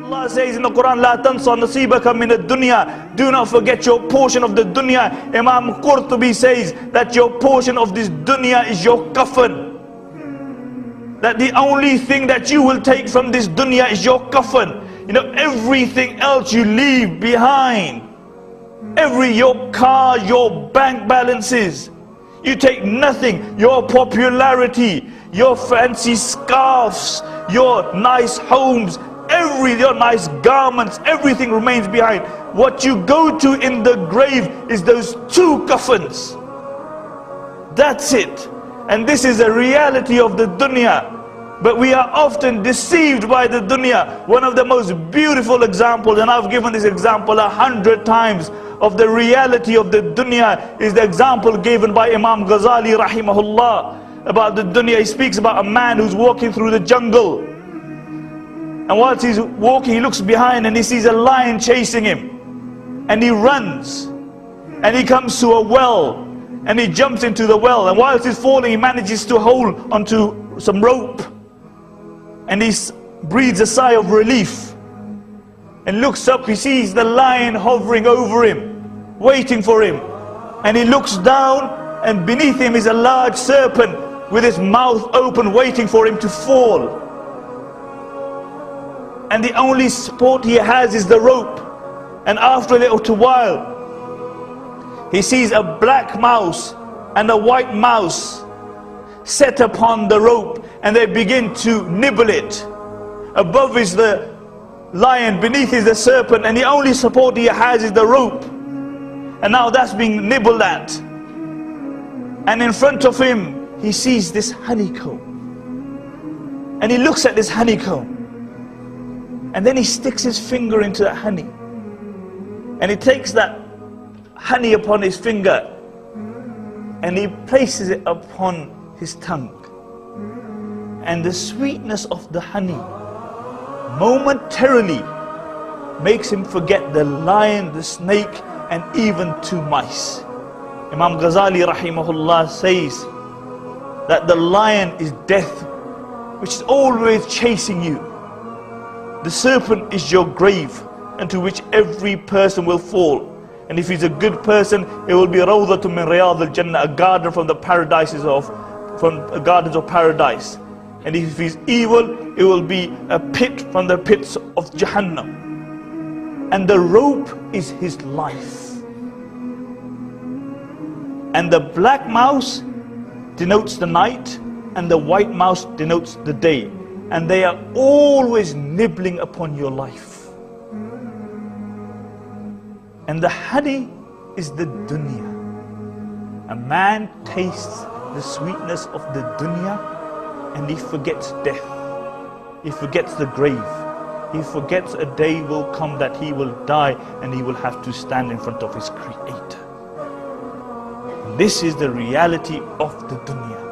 Allah says in the Quran, La tansa nasibaka min ad-dunya. Do not forget your portion of the dunya. Imam Qurtubi says that your portion of this dunya is your kafan. That the only thing that you will take from this dunya is your kafan. You know, everything else you leave behind. Your car, your bank balances. You take nothing. Your popularity, your fancy scarves, your nice homes, your nice garments, everything remains behind. What you go to in the grave is those two kafans. That's it. And this is a reality of the dunya. But we are often deceived by the dunya. One of the most beautiful examples, and I've given this example 100 times, of the reality of the dunya is the example given by Imam Ghazali rahimahullah about the dunya. He speaks about a man who's walking through the jungle, and whilst he's walking he looks behind and he sees a lion chasing him, and he runs and he comes to a well and he jumps into the well, and whilst he's falling he manages to hold onto some rope, and he breathes a sigh of relief and looks up. He sees the lion hovering over him, waiting for him, and he looks down, and beneath him is a large serpent with its mouth open waiting for him to fall, and the only support he has is the rope. And after a little while he sees a black mouse and a white mouse set upon the rope, and they begin to nibble it. Above is the lion, beneath is the serpent, and the only support he has is the rope. And now that's being nibbled at, and in front of him he sees this honeycomb, and he looks at this honeycomb, and then he sticks his finger into that honey, and he takes that honey upon his finger and he places it upon his tongue, and the sweetness of the honey momentarily makes him forget the lion, the snake, and even two mice. Imam Ghazali rahimahullah says that the lion is death, which is always chasing you. The serpent is your grave, into which every person will fall. And if he's a good person, it will be Rawdatun min Riyadh al-Jannah, a garden from the paradises of gardens of paradise. And if he's evil, it will be a pit from the pits of Jahannam. And the rope is his life. And the black mouse denotes the night, and the white mouse denotes the day. And they are always nibbling upon your life. And the honey is the dunya. A man tastes the sweetness of the dunya, and he forgets death. He forgets the grave. He forgets a day will come that he will die and he will have to stand in front of his Creator. And this is the reality of the dunya.